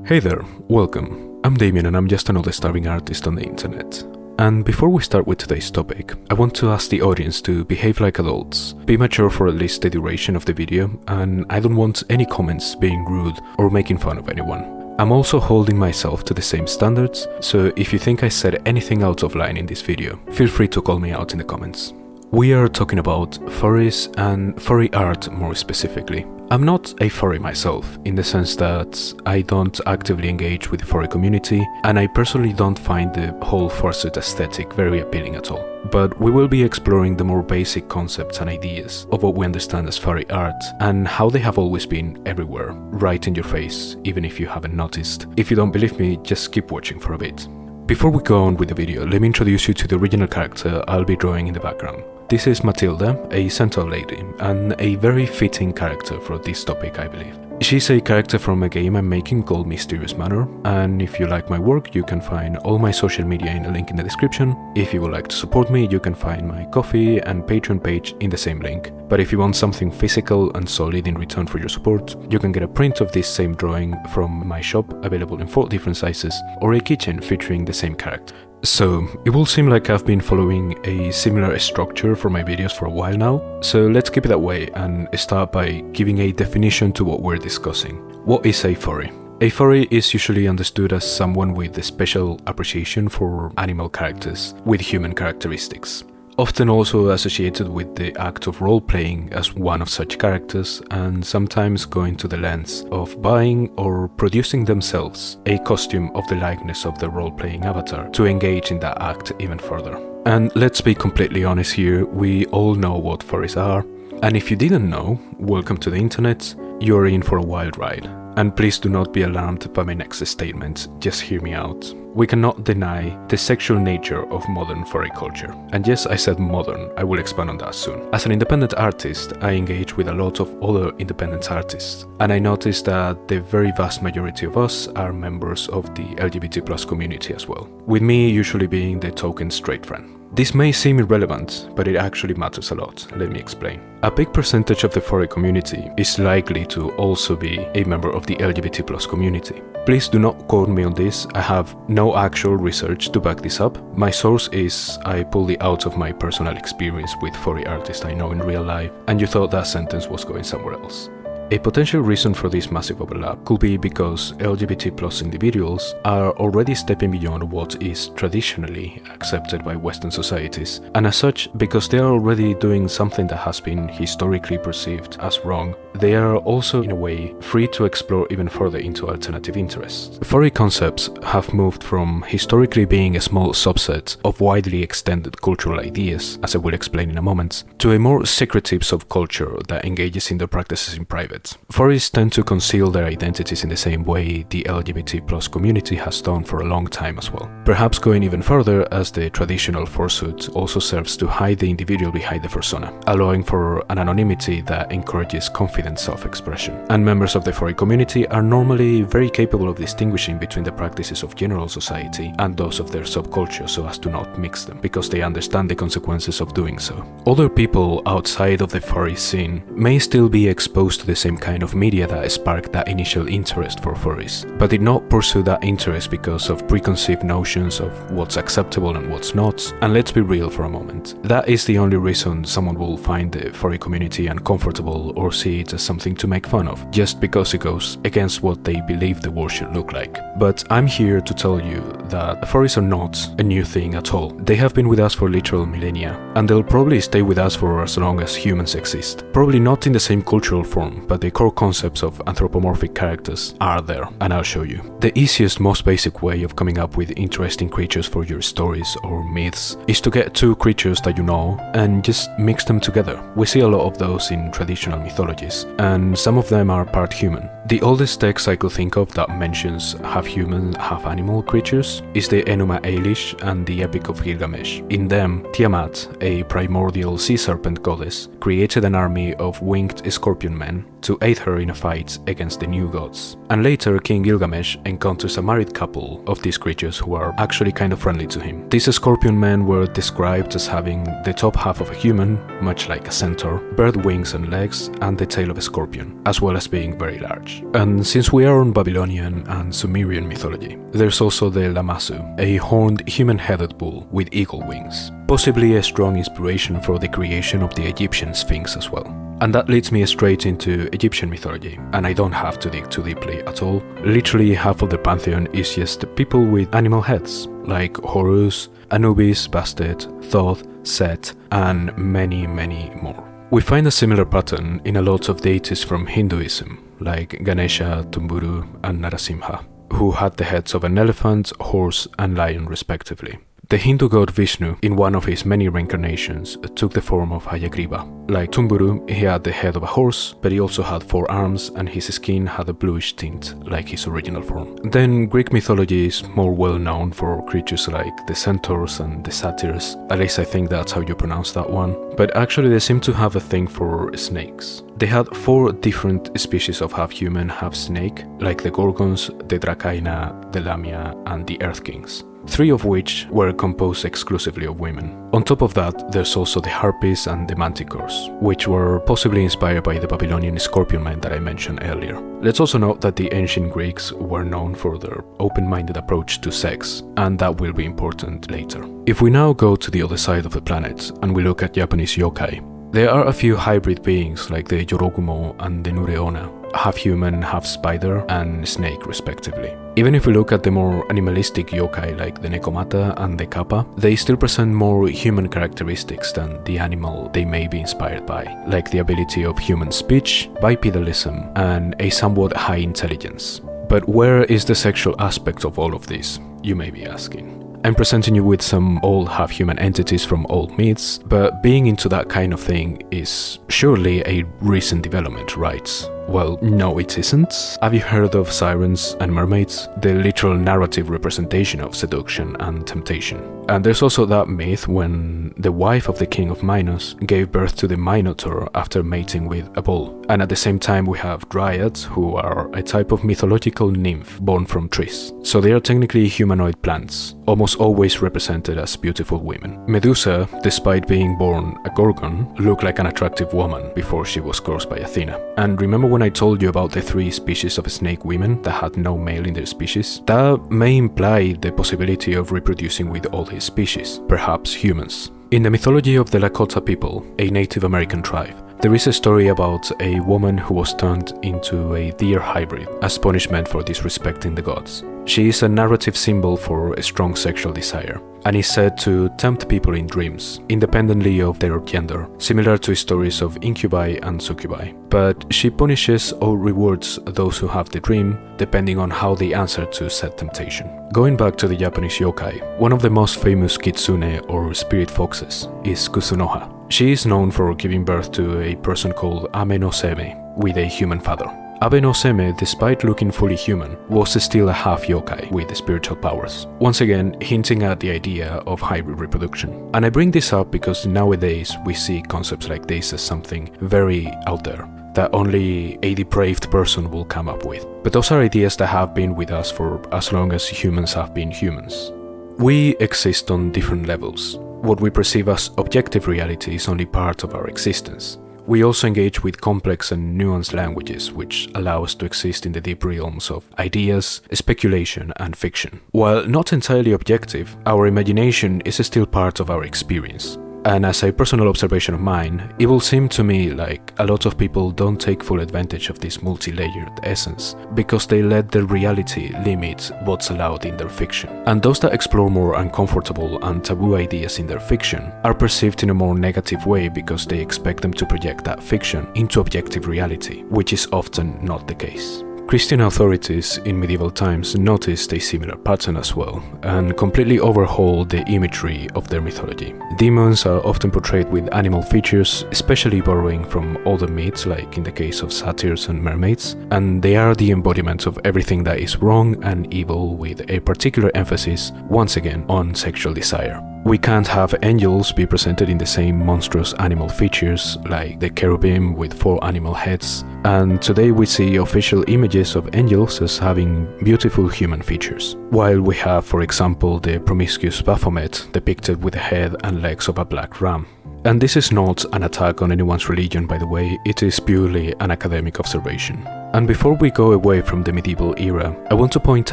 Hey there, welcome. I'm Damien and I'm just another starving artist on the internet. And before we start with today's topic, I want to ask the audience to behave like adults, be mature for at least the duration of the video, and I don't want any comments being rude or making fun of anyone. I'm also holding myself to the same standards, so if you think I said anything out of line in this video, feel free to call me out in the comments. We are talking about furries and furry art more specifically. I'm not a furry myself, in the sense that I don't actively engage with the furry community, and I personally don't find the whole fursuit aesthetic very appealing at all. But we will be exploring the more basic concepts and ideas of what we understand as furry art, and how they have always been everywhere, right in your face, even if you haven't noticed. If you don't believe me, just keep watching for a bit. Before we go on with the video, let me introduce you to the original character I'll be drawing in the background. This is Matilda, a centaur lady, and a very fitting character for this topic, I believe. She's a character from a game I'm making called Mysterious Manor, and if you like my work, you can find all my social media in a link in the description. If you would like to support me, you can find my Ko-fi and Patreon page in the same link. But if you want something physical and solid in return for your support, you can get a print of this same drawing from my shop, available in 4 different sizes, or a keychain featuring the same character. So, it will seem like I've been following a similar structure for my videos for a while now, so let's keep it that way and start by giving a definition to what we're discussing. What is a furry? A furry is usually understood as someone with a special appreciation for animal characters with human characteristics. Often also associated with the act of role-playing as one of such characters, and sometimes going to the lengths of buying or producing themselves a costume of the likeness of the role-playing avatar to engage in that act even further. And let's be completely honest here, we all know what furries are, and if you didn't know, welcome to the internet, you're in for a wild ride. And please do not be alarmed by my next statement, just hear me out. We cannot deny the sexual nature of modern furry culture. And yes, I said modern, I will expand on that soon. As an independent artist, I engage with a lot of other independent artists, and I noticed that the very vast majority of us are members of the LGBT+ community as well, with me usually being the token straight friend. This may seem irrelevant, but it actually matters a lot, let me explain. A big percentage of the furry community is likely to also be a member of the LGBT+ community. Please do not quote me on this, I have no actual research to back this up. My source is I pulled it out of my personal experience with furry artists I know in real life, and you thought that sentence was going somewhere else. A potential reason for this massive overlap could be because LGBT+ individuals are already stepping beyond what is traditionally accepted by Western societies, and as such, because they are already doing something that has been historically perceived as wrong, they are also in a way free to explore even further into alternative interests. Furry concepts have moved from historically being a small subset of widely extended cultural ideas, as I will explain in a moment, to a more secretive subculture that engages in their practices in private. Furries tend to conceal their identities in the same way the LGBT+ community has done for a long time as well. Perhaps going even further, as the traditional fursuit also serves to hide the individual behind the persona, allowing for an anonymity that encourages confident self-expression. And members of the furry community are normally very capable of distinguishing between the practices of general society and those of their subculture so as to not mix them, because they understand the consequences of doing so. Other people outside of the furry scene may still be exposed to the same kind of media that sparked that initial interest for furries, but did not pursue that interest because of preconceived notions of what's acceptable and what's not. And let's be real for a moment, that is the only reason someone will find the furry community uncomfortable or see it as something to make fun of, just because it goes against what they believe the world should look like. But I'm here to tell you that furries are not a new thing at all. They have been with us for literal millennia, and they'll probably stay with us for as long as humans exist. Probably not in the same cultural form, but the core concepts of anthropomorphic characters are there, and I'll show you. The easiest, most basic way of coming up with interesting creatures for your stories or myths is to get 2 creatures that you know and just mix them together. We see a lot of those in traditional mythologies, and some of them are part human. The oldest text I could think of that mentions half human, half animal creatures is the Enuma Elish and the Epic of Gilgamesh. In them, Tiamat, a primordial sea serpent goddess, created an army of winged scorpion men to aid her in a fight against the new gods. And later, King Gilgamesh encounters a married couple of these creatures who are actually kind of friendly to him. These scorpion men were described as having the top half of a human, much like a centaur, bird wings and legs, and the tail of a scorpion, as well as being very large. And since we are on Babylonian and Sumerian mythology, there's also the Lamassu, a horned human-headed bull with eagle wings, possibly a strong inspiration for the creation of the Egyptian Sphinx as well. And that leads me straight into Egyptian mythology, and I don't have to dig too deeply at all. Literally half of the pantheon is just people with animal heads, like Horus, Anubis, Bastet, Thoth, Set, and many, many more. We find a similar pattern in a lot of deities from Hinduism, like Ganesha, Tumburu, and Narasimha, who had the heads of an elephant, horse, and lion respectively. The Hindu god Vishnu, in one of his many reincarnations, took the form of Hayagriva. Like Tumburu, he had the head of a horse, but he also had 4 arms, and his skin had a bluish tint, like his original form. Then Greek mythology is more well known for creatures like the centaurs and the satyrs, at least I think that's how you pronounce that one, but actually they seem to have a thing for snakes. They had 4 different species of half-human, half-snake, like the Gorgons, the Dracaena, the Lamia, and the Earth Kings. 3 of which were composed exclusively of women. On top of that, there's also the Harpies and the Manticores, which were possibly inspired by the Babylonian scorpion men that I mentioned earlier. Let's also note that the ancient Greeks were known for their open-minded approach to sex, and that will be important later. If we now go to the other side of the planet and we look at Japanese yokai, there are a few hybrid beings like the Yorogumo and the Nureona, half human, half spider, and snake respectively. Even if we look at the more animalistic yokai like the Nekomata and the Kappa, they still present more human characteristics than the animal they may be inspired by, like the ability of human speech, bipedalism, and a somewhat high intelligence. But where is the sexual aspect of all of this, you may be asking? I'm presenting you with some old half-human entities from old myths, but being into that kind of thing is surely a recent development, right? Well, no it isn't. Have you heard of sirens and mermaids? The literal narrative representation of seduction and temptation. And there's also that myth when the wife of the king of Minos gave birth to the Minotaur after mating with a bull. And at the same time we have dryads, who are a type of mythological nymph born from trees. So they are technically humanoid plants, almost always represented as beautiful women. Medusa, despite being born a Gorgon, looked like an attractive woman before she was cursed by Athena. And remember when I told you about the 3 species of snake women that had no male in their species? That may imply the possibility of reproducing with all these species, perhaps humans. In the mythology of the Lakota people, a Native American tribe, there is a story about a woman who was turned into a deer hybrid as punishment for disrespecting the gods. She is a narrative symbol for a strong sexual desire, and is said to tempt people in dreams, independently of their gender, similar to stories of incubi and succubi. But she punishes or rewards those who have the dream, depending on how they answer to said temptation. Going back to the Japanese yokai, one of the most famous kitsune or spirit foxes is Kusunoha. She is known for giving birth to a person called Ame no Seme, with a human father. Abe no Seme, despite looking fully human, was still a half yokai with spiritual powers, once again hinting at the idea of hybrid reproduction. And I bring this up because nowadays we see concepts like this as something very out there, that only a depraved person will come up with. But those are ideas that have been with us for as long as humans have been humans. We exist on different levels. What we perceive as objective reality is only part of our existence. We also engage with complex and nuanced languages, which allow us to exist in the deep realms of ideas, speculation, and fiction. While not entirely objective, our imagination is still part of our experience. And as a personal observation of mine, it will seem to me like a lot of people don't take full advantage of this multi-layered essence, because they let their reality limit what's allowed in their fiction. And those that explore more uncomfortable and taboo ideas in their fiction are perceived in a more negative way because they expect them to project that fiction into objective reality, which is often not the case. Christian authorities in medieval times noticed a similar pattern as well, and completely overhauled the imagery of their mythology. Demons are often portrayed with animal features, especially borrowing from older myths like in the case of satyrs and mermaids, and they are the embodiment of everything that is wrong and evil, with a particular emphasis, once again, on sexual desire. We can't have angels be presented in the same monstrous animal features like the cherubim with 4 animal heads, and today we see official images of angels as having beautiful human features, while we have, for example, the promiscuous Baphomet depicted with the head and legs of a black ram. And this is not an attack on anyone's religion, by the way, it is purely an academic observation. And before we go away from the medieval era, I want to point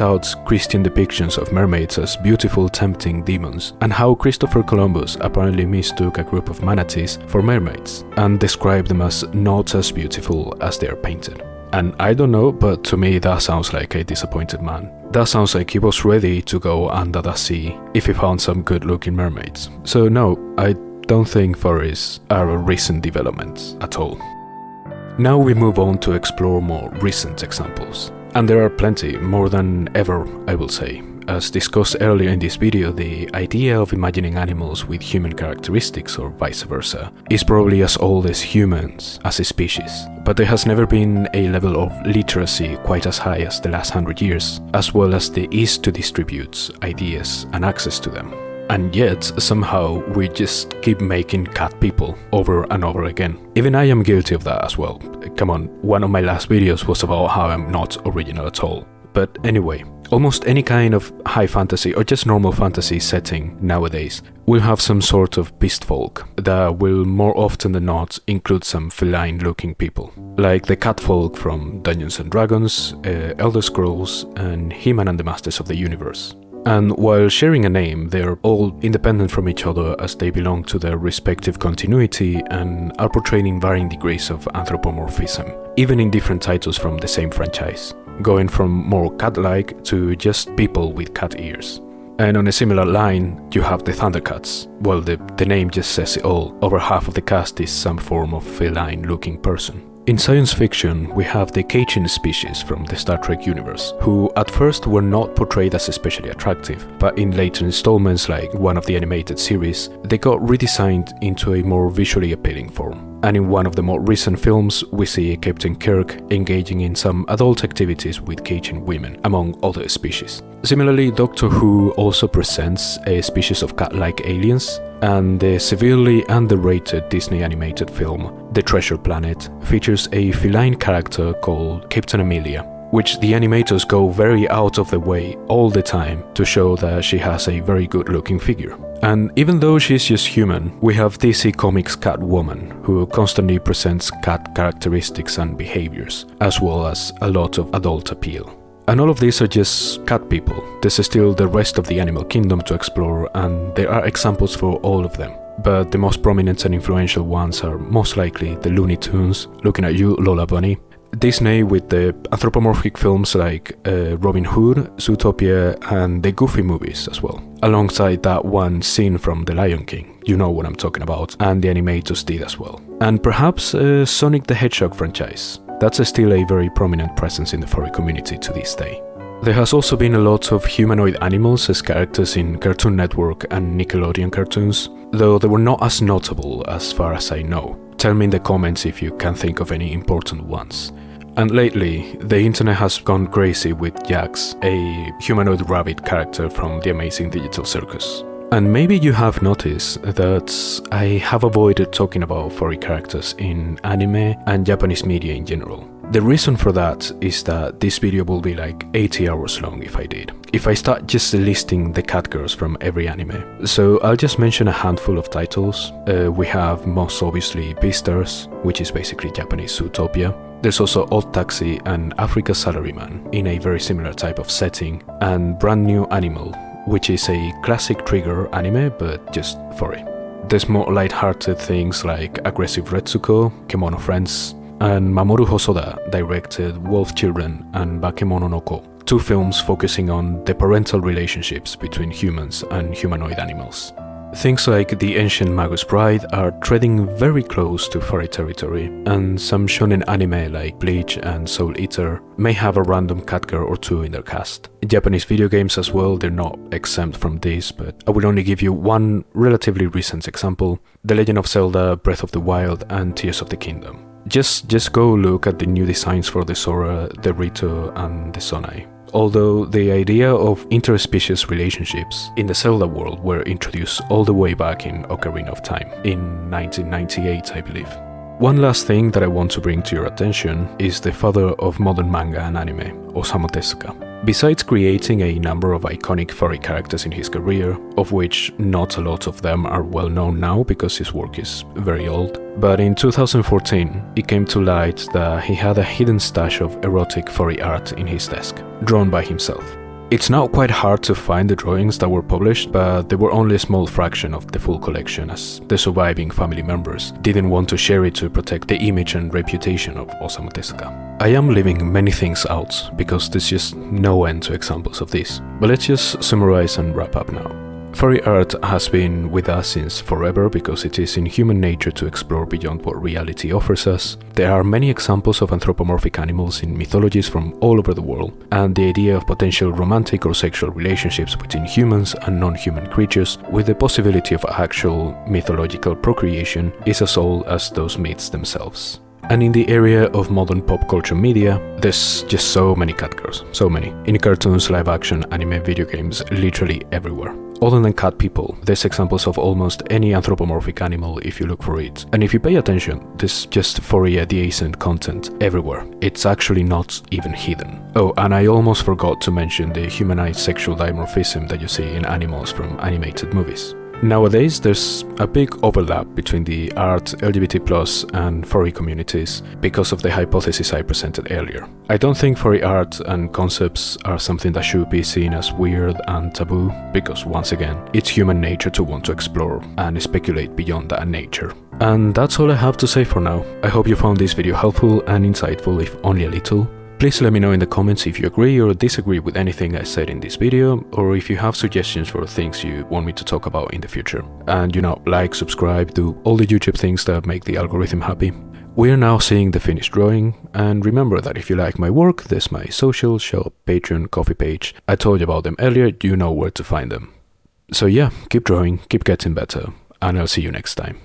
out Christian depictions of mermaids as beautiful, tempting demons, and how Christopher Columbus apparently mistook a group of manatees for mermaids, and described them as not as beautiful as they are painted. And I don't know, but to me that sounds like a disappointed man. That sounds like he was ready to go under the sea if he found some good-looking mermaids. So no, I don't think furries are a recent development at all. Now we move on to explore more recent examples. And there are plenty, more than ever, I will say. As discussed earlier in this video, the idea of imagining animals with human characteristics or vice versa is probably as old as humans as a species, but there has never been a level of literacy quite as high as the last 100 years, as well as the ease to distribute ideas and access to them. And yet, somehow, we just keep making cat people over and over again. Even I am guilty of that as well. Come on, one of my last videos was about how I'm not original at all. But anyway, almost any kind of high fantasy or just normal fantasy setting nowadays will have some sort of beast folk that will more often than not include some feline looking people. Like the cat folk from Dungeons and Dragons, Elder Scrolls, and He-Man and the Masters of the Universe. And while sharing a name, they're all independent from each other as they belong to their respective continuity and are portrayed in varying degrees of anthropomorphism, even in different titles from the same franchise, going from more cat-like to just people with cat ears. And on a similar line, you have the Thundercats. Well, the name just says it all. Over half of the cast is some form of feline-looking person. In science fiction, we have the Cajun species from the Star Trek universe, who at first were not portrayed as especially attractive, but in later installments like one of the animated series, they got redesigned into a more visually appealing form. And in one of the more recent films, we see Captain Kirk engaging in some adult activities with Cajun women, among other species. Similarly, Doctor Who also presents a species of cat-like aliens, and the severely underrated Disney animated film The Treasure Planet features a feline character called Captain Amelia, which the animators go very out of the way all the time to show that she has a very good looking figure. And even though she's just human, we have DC Comics Catwoman, who constantly presents cat characteristics and behaviors, as well as a lot of adult appeal. And all of these are just cat people. There's still the rest of the animal kingdom to explore, and there are examples for all of them. But the most prominent and influential ones are most likely the Looney Tunes, looking at you, Lola Bunny, Disney with the anthropomorphic films like Robin Hood, Zootopia, and the Goofy movies as well. Alongside that one scene from The Lion King, you know what I'm talking about, and the animators did as well. And perhaps Sonic the Hedgehog franchise. That's still a very prominent presence in the furry community to this day. There has also been a lot of humanoid animals as characters in Cartoon Network and Nickelodeon cartoons, though they were not as notable as far as I know. Tell me in the comments if you can think of any important ones. And lately, the internet has gone crazy with Jax, a humanoid rabbit character from The Amazing Digital Circus. And maybe you have noticed that I have avoided talking about furry characters in anime and Japanese media in general. The reason for that is that this video will be like 80 hours long if I did. If I start just listing the catgirls from every anime. So I'll just mention a handful of titles. We have most obviously Beastars, which is basically Japanese Zootopia. There's also Odd Taxi and Africa Salaryman in a very similar type of setting, and Brand New Animal, which is a classic Trigger anime but just furry. There's more light-hearted things like Aggressive Retsuko, Kemono Friends, and Mamoru Hosoda directed Wolf Children and Bakemono no Ko, 2 films focusing on the parental relationships between humans and humanoid animals. Things like The Ancient Magus Bride are treading very close to furry territory, and some shonen anime like Bleach and Soul Eater may have a random catgirl or 2 in their cast. Japanese video games as well, they're not exempt from this, but I will only give you one relatively recent example: The Legend of Zelda Breath of the Wild and Tears of the Kingdom. Just go look at the new designs for the Sora, the Rito, and the Sonai. although the idea of interspecies relationships in the cellular world were introduced all the way back in Ocarina of Time, in 1998 I believe. One last thing that I want to bring to your attention is the father of modern manga and anime, Osamu Tezuka. Besides creating a number of iconic furry characters in his career, of which not a lot of them are well known now because his work is very old, but in 2014 it came to light that he had a hidden stash of erotic furry art in his desk, drawn by himself. It's now quite hard to find the drawings that were published, but they were only a small fraction of the full collection, as the surviving family members didn't want to share it to protect the image and reputation of Osamu Tezuka. I am leaving many things out, because there's just no end to examples of this, but let's just summarize and wrap up now. Furry art has been with us since forever because it is in human nature to explore beyond what reality offers us. There are many examples of anthropomorphic animals in mythologies from all over the world, and the idea of potential romantic or sexual relationships between humans and non-human creatures with the possibility of actual mythological procreation is as old as those myths themselves. And in the area of modern pop culture media, there's just so many cat girls, so many. In cartoons, live action, anime, video games, literally everywhere. Other than cat people, there's examples of almost any anthropomorphic animal if you look for it. And if you pay attention, there's just furry adjacent content everywhere. It's actually not even hidden. Oh, and I almost forgot to mention the humanized sexual dimorphism that you see in animals from animated movies. Nowadays, there's a big overlap between the art, LGBT+, and furry communities because of the hypothesis I presented earlier. I don't think furry art and concepts are something that should be seen as weird and taboo, because once again, it's human nature to want to explore and speculate beyond that nature. And that's all I have to say for now. I hope you found this video helpful and insightful, if only a little. Please let me know in the comments if you agree or disagree with anything I said in this video, or if you have suggestions for things you want me to talk about in the future. And like, subscribe, do all the YouTube things that make the algorithm happy. We are now seeing the finished drawing, and remember that if you like my work, there's my social, shop, Patreon, coffee page. I told you about them earlier, you know where to find them. So yeah, keep drawing, keep getting better, and I'll see you next time.